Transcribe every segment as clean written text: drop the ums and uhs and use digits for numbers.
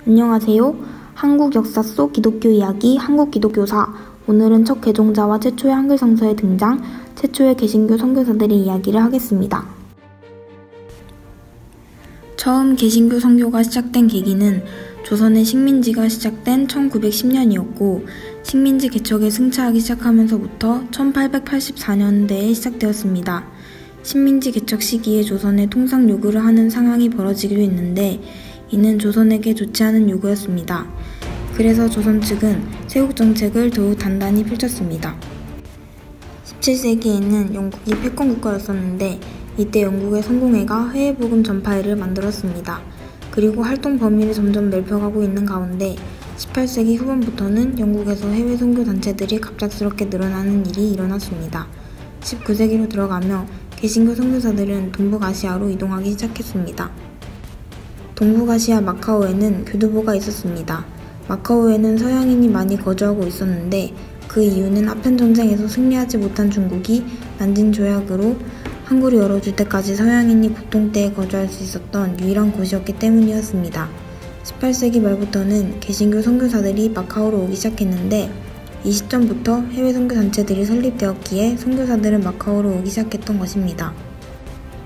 안녕하세요. 한국 역사 속 기독교 이야기 한국기독교사. 오늘은 첫 개종자와 최초의 한글 성서의 등장, 최초의 개신교 선교사들의 이야기를 하겠습니다. 처음 개신교 선교가 시작된 계기는 조선의 식민지가 시작된 1910년이었고 식민지 개척에 승차하기 시작하면서부터 1884년대에 시작되었습니다. 식민지 개척 시기에 조선에 통상 요구를 하는 상황이 벌어지기도 했는데 이는 조선에게 좋지 않은 요구였습니다. 그래서 조선 측은 세국 정책을 더욱 단단히 펼쳤습니다. 17세기에는 영국이 패권 국가였었는데 이때 영국의 성공회가 해외복음 전파회를 만들었습니다. 그리고 활동 범위를 점점 넓혀가고 있는 가운데 18세기 후반부터는 영국에서 해외 선교 단체들이 갑작스럽게 늘어나는 일이 일어났습니다. 19세기로 들어가며 개신교 선교사들은 동북아시아로 이동하기 시작했습니다. 동북아시아 마카오에는 교두보가 있었습니다. 마카오에는 서양인이 많이 거주하고 있었는데 그 이유는 아편전쟁에서 승리하지 못한 중국이 난징 조약으로 항구를 열어줄 때까지 서양인이 보통 때에 거주할 수 있었던 유일한 곳이었기 때문이었습니다. 18세기 말부터는 개신교 선교사들이 마카오로 오기 시작했는데 이 시점부터 해외 선교 단체들이 설립되었기에 선교사들은 마카오로 오기 시작했던 것입니다.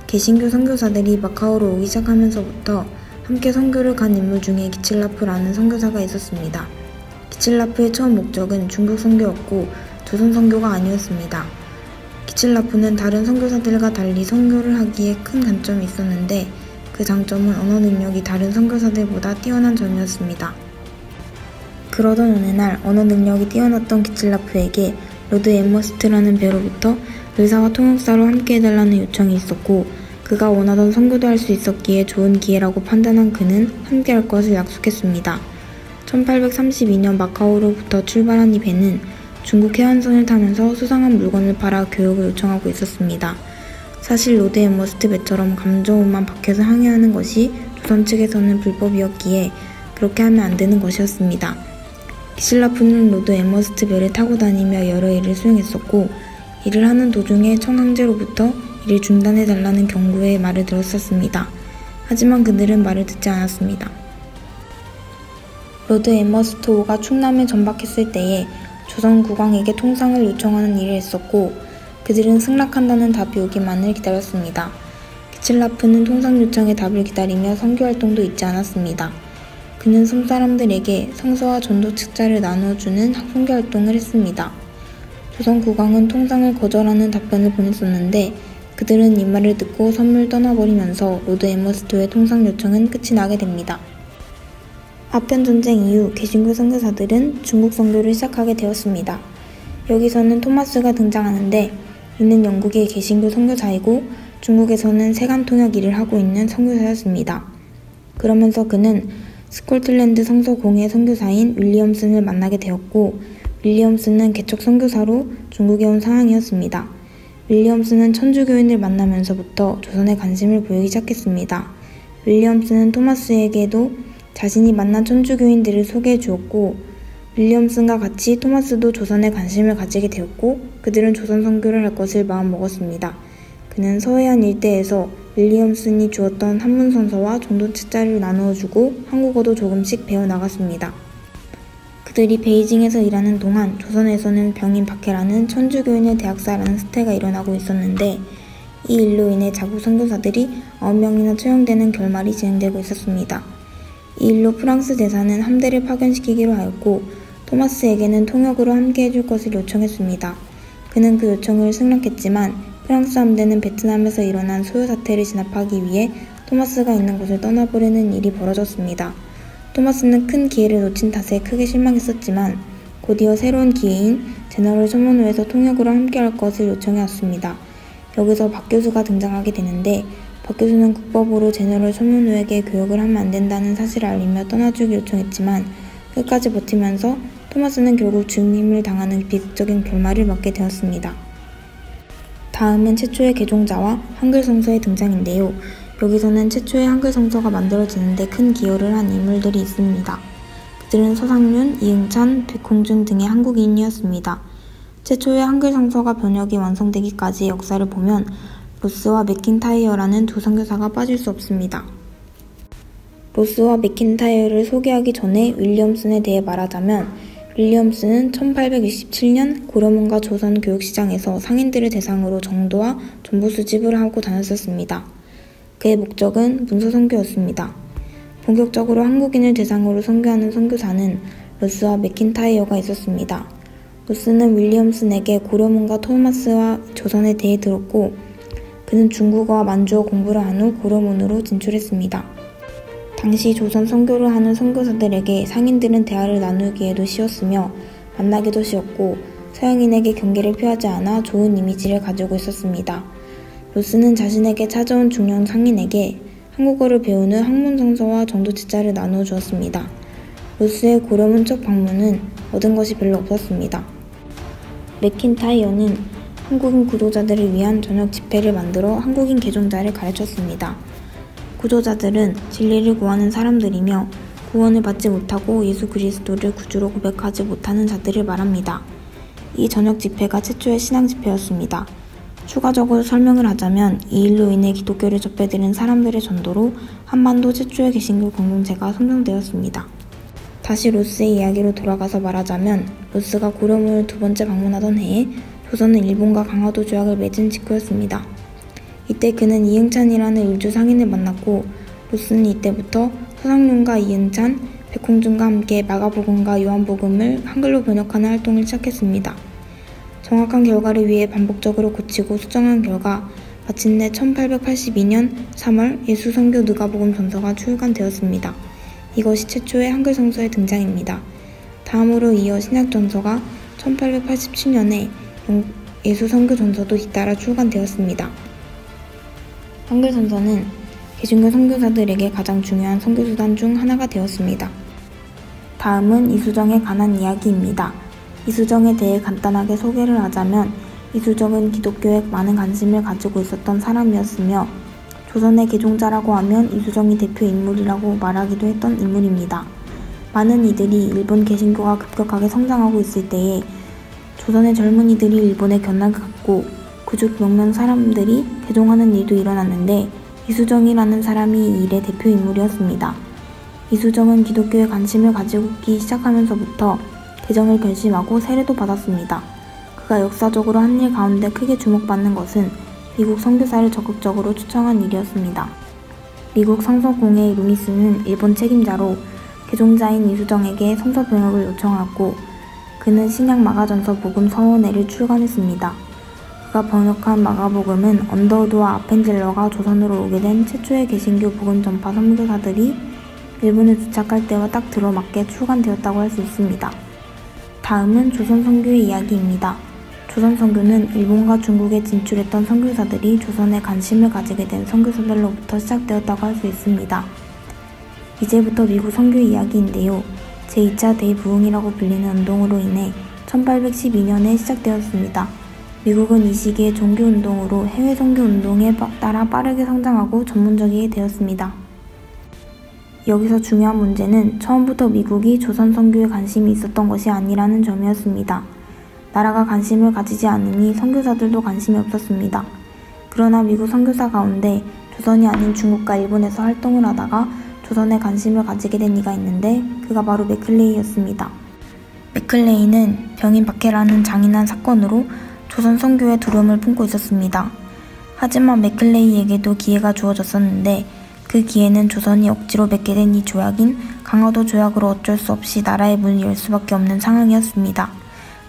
개신교 선교사들이 마카오로 오기 시작하면서부터 함께 선교를 간 인물 중에 기칠라프라는 선교사가 있었습니다. 기칠라프의 처음 목적은 중국 선교였고 조선 선교가 아니었습니다. 기칠라프는 다른 선교사들과 달리 선교를 하기에 큰 단점이 있었는데 그 장점은 언어 능력이 다른 선교사들보다 뛰어난 점이었습니다. 그러던 어느 날 언어 능력이 뛰어났던 기칠라프에게 로드 엠머스트라는 배로부터 의사와 통역사로 함께 해달라는 요청이 있었고 그가 원하던 선교도 할 수 있었기에 좋은 기회라고 판단한 그는 함께할 것을 약속했습니다. 1832년 마카오로부터 출발한 이 배는 중국 해안선을 타면서 수상한 물건을 팔아 교역을 요청하고 있었습니다. 사실 로드 엠머스트 배처럼 감정음만 밖에서 항해하는 것이 조선 측에서는 불법이었기에 그렇게 하면 안 되는 것이었습니다. 기칠라프는 로드 엠머스트 배를 타고 다니며 여러 일을 수행했었고 일을 하는 도중에 청황제로부터 일을 중단해달라는 경고의 말을 들었었습니다. 하지만 그들은 말을 듣지 않았습니다. 로드 엠머스트호가 충남에 전박했을 때에 조선 국왕에게 통상을 요청하는 일을 했었고 그들은 승낙한다는 답이 오기만을 기다렸습니다. 기칠라프는 통상 요청의 답을 기다리며 선교활동도 잊지 않았습니다. 그는 섬 사람들에게 성서와 전도 책자를 나누어주는 선교활동을 했습니다. 조선 국왕은 통상을 거절하는 답변을 보냈었는데 그들은 이 말을 듣고 섬을 떠나버리면서 로드 엠머스트의 통상 요청은 끝이 나게 됩니다. 아편전쟁 이후 개신교 선교사들은 중국 선교를 시작하게 되었습니다. 여기서는 토마스가 등장하는데 이는 영국의 개신교 선교사이고 중국에서는 세관 통역 일을 하고 있는 선교사였습니다. 그러면서 그는 스코틀랜드 성서공회 선교사인 윌리엄슨을 만나게 되었고 윌리엄슨은 개척 선교사로 중국에 온 상황이었습니다. 윌리엄슨은 천주교인을 만나면서부터 조선에 관심을 보이기 시작했습니다. 윌리엄슨은 토마스에게도 자신이 만난 천주교인들을 소개해 주었고 윌리엄슨과 같이 토마스도 조선에 관심을 가지게 되었고 그들은 조선 선교를 할 것을 마음먹었습니다. 그는 서해안 일대에서 윌리엄슨이 주었던 한문선서와 전도책자를 나누어주고 한국어도 조금씩 배워나갔습니다. 그들이 베이징에서 일하는 동안 조선에서는 병인 박해라는 천주교인의 대학살하는 사태가 일어나고 있었는데 이 일로 인해 자국 선교사들이 9명이나 처형되는 결말이 진행되고 있었습니다. 이 일로 프랑스 대사는 함대를 파견시키기로 하였고 토마스에게는 통역으로 함께 해줄 것을 요청했습니다. 그는 그 요청을 승낙했지만 프랑스 함대는 베트남에서 일어난 소요 사태를 진압하기 위해 토마스가 있는 곳을 떠나보려는 일이 벌어졌습니다. 토마스는 큰 기회를 놓친 탓에 크게 실망했었지만 곧이어 새로운 기회인 제너럴 서머노에서 통역으로 함께할 것을 요청해왔습니다. 여기서 박 교수가 등장하게 되는데 박 교수는 국법으로 제너럴 서머노에게 교역을 하면 안 된다는 사실을 알리며 떠나주기 요청했지만 끝까지 버티면서 토마스는 결국 죽임을 당하는 비극적인 결말을 맞게 되었습니다. 다음은 최초의 개종자와 한글 성서의 등장인데요. 여기서는 최초의 한글 성서가 만들어지는데 큰 기여를 한 인물들이 있습니다. 그들은 서상륜, 이응찬, 백홍준 등의 한국인이었습니다. 최초의 한글 성서가 번역이 완성되기까지의 역사를 보면 로스와 맥킨타이어라는 두 선교사가 빠질 수 없습니다. 로스와 맥킨타이어를 소개하기 전에 윌리엄슨에 대해 말하자면 윌리엄슨은 1867년 고려문과 조선 교육시장에서 상인들을 대상으로 정도와 정보 수집을 하고 다녔었습니다. 그의 목적은 문서 선교였습니다. 본격적으로 한국인을 대상으로 선교하는 선교사는 로스와 맥킨타이어가 있었습니다. 로스는 윌리엄슨에게 고려문과 토마스와 조선에 대해 들었고 그는 중국어와 만주어 공부를 한 후 고려문으로 진출했습니다. 당시 조선 선교를 하는 선교사들에게 상인들은 대화를 나누기에도 쉬웠으며 만나기도 쉬웠고 서양인에게 경계를 표하지 않아 좋은 이미지를 가지고 있었습니다. 로스는 자신에게 찾아온 중년 상인에게 한국어를 배운 후 학문성서와 정도지자를 나누어 주었습니다. 로스의 고려문 첫 방문은 얻은 것이 별로 없었습니다. 맥킨타이어는 한국인 구도자들을 위한 저녁 집회를 만들어 한국인 개종자를 가르쳤습니다. 구도자들은 진리를 구하는 사람들이며 구원을 받지 못하고 예수 그리스도를 구주로 고백하지 못하는 자들을 말합니다. 이 저녁 집회가 최초의 신앙 집회였습니다. 추가적으로 설명을 하자면 이 일로 인해 기독교를 접해들은 사람들의 전도로 한반도 최초의 개신교 공동체가 선정되었습니다. 다시 로스의 이야기로 돌아가서 말하자면 로스가 고려문을 두 번째 방문하던 해에 조선은 일본과 강화도 조약을 맺은 직후였습니다. 이때 그는 이응찬이라는 일주 상인을 만났고 로스는 이때부터 서상륜과 이응찬, 백홍준과 함께 마가복음과 요한복음을 한글로 번역하는 활동을 시작했습니다. 정확한 결과를 위해 반복적으로 고치고 수정한 결과 마침내 1882년 3월 예수선교 누가복음 전서가 출간되었습니다. 이것이 최초의 한글 성서의 등장입니다. 다음으로 이어 신약 전서가 1887년에 예수선교 전서도 잇따라 출간되었습니다. 한글 선서는 개신교 선교사들에게 가장 중요한 선교수단 중 하나가 되었습니다. 다음은 이수정에 관한 이야기입니다. 이수정에 대해 간단하게 소개를 하자면 이수정은 기독교에 많은 관심을 가지고 있었던 사람이었으며 조선의 개종자라고 하면 이수정이 대표 인물이라고 말하기도 했던 인물입니다. 많은 이들이 일본 개신교가 급격하게 성장하고 있을 때에 조선의 젊은이들이 일본에 견학을 갔고 그중 몇몇 사람들이 개종하는 일도 일어났는데 이수정이라는 사람이 이 일의 대표 인물이었습니다. 이수정은 기독교에 관심을 가지기 시작하면서부터 개정을 결심하고 세례도 받았습니다. 그가 역사적으로 한 일 가운데 크게 주목받는 것은 미국 선교사를 적극적으로 초청한 일이었습니다. 미국 성서공회 루미스는 일본 책임자로 개종자인 이수정에게 성서 번역을 요청하고 그는 신약 마가전서 복음 서원회를 출간했습니다. 그가 번역한 마가복음은 언더우드와 아펜젤러가 조선으로 오게 된 최초의 개신교 복음 전파 선교사들이 일본에 도착할 때와 딱 들어맞게 출간되었다고 할 수 있습니다. 다음은 조선 선교의 이야기입니다. 조선 선교는 일본과 중국에 진출했던 선교사들이 조선에 관심을 가지게 된 선교사들로부터 시작되었다고 할 수 있습니다. 이제부터 미국 선교 이야기인데요. 제2차 대부흥이라고 불리는 운동으로 인해 1812년에 시작되었습니다. 미국은 이 시기에 종교운동으로 해외 선교운동에 따라 빠르게 성장하고 전문적이게 되었습니다. 여기서 중요한 문제는 처음부터 미국이 조선 선교에 관심이 있었던 것이 아니라는 점이었습니다. 나라가 관심을 가지지 않으니 선교사들도 관심이 없었습니다. 그러나 미국 선교사 가운데 조선이 아닌 중국과 일본에서 활동을 하다가 조선에 관심을 가지게 된 이가 있는데 그가 바로 맥클레이였습니다. 맥클레이는 병인 박해라는 잔인한 사건으로 조선 선교에 두려움을 품고 있었습니다. 하지만 맥클레이에게도 기회가 주어졌었는데 그 기회는 조선이 억지로 맺게 된 이 조약인 강화도 조약으로 어쩔 수 없이 나라의 문을 열 수밖에 없는 상황이었습니다.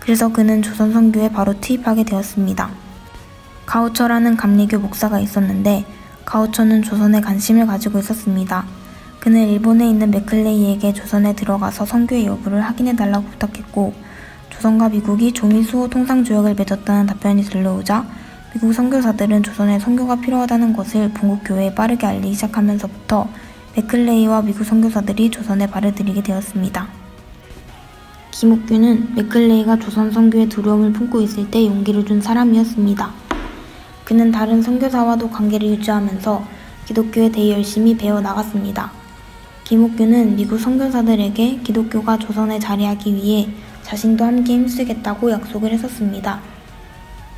그래서 그는 조선 선교에 바로 투입하게 되었습니다. 가우처라는 감리교 목사가 있었는데 가우처는 조선에 관심을 가지고 있었습니다. 그는 일본에 있는 맥클레이에게 조선에 들어가서 선교의 여부를 확인해달라고 부탁했고 조선과 미국이 조미수호 통상조약을 맺었다는 답변이 들려오자 미국 선교사들은 조선에 선교가 필요하다는 것을 본국 교회에 빠르게 알리기 시작하면서부터 맥클레이와 미국 선교사들이 조선에 발을 들이게 되었습니다. 김옥규는 맥클레이가 조선 선교에 두려움을 품고 있을 때 용기를 준 사람이었습니다. 그는 다른 선교사와도 관계를 유지하면서 기독교에 대해 열심히 배워 나갔습니다. 김옥규는 미국 선교사들에게 기독교가 조선에 자리하기 위해 자신도 함께 힘쓰겠다고 약속을 했었습니다.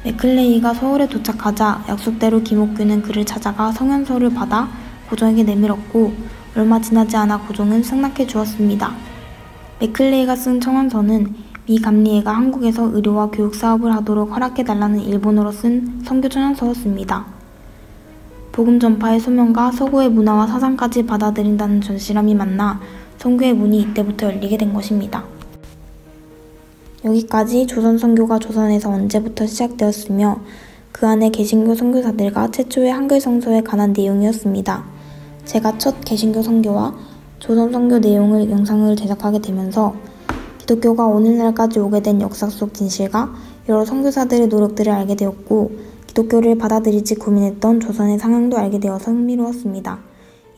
맥클레이가 서울에 도착하자 약속대로 김옥규는 그를 찾아가 성연서를 받아 고종에게 내밀었고 얼마 지나지 않아 고종은 승낙해 주었습니다. 맥클레이가 쓴 청원서는 미 감리회가 한국에서 의료와 교육 사업을 하도록 허락해달라는 일본어로 쓴 선교 청원서였습니다. 복음 전파의 소명과 서구의 문화와 사상까지 받아들인다는 전실함이 만나 선교의 문이 이때부터 열리게 된 것입니다. 여기까지 조선 선교가 조선에서 언제부터 시작되었으며 그 안에 개신교 선교사들과 최초의 한글 성서에 관한 내용이었습니다. 제가 첫 개신교 선교와 조선 선교 내용을 영상을 제작하게 되면서 기독교가 오늘날까지 오게 된 역사 속 진실과 여러 선교사들의 노력들을 알게 되었고 기독교를 받아들일지 고민했던 조선의 상황도 알게 되어서 흥미로웠습니다.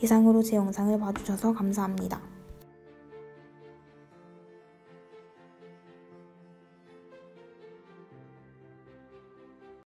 이상으로 제 영상을 봐주셔서 감사합니다.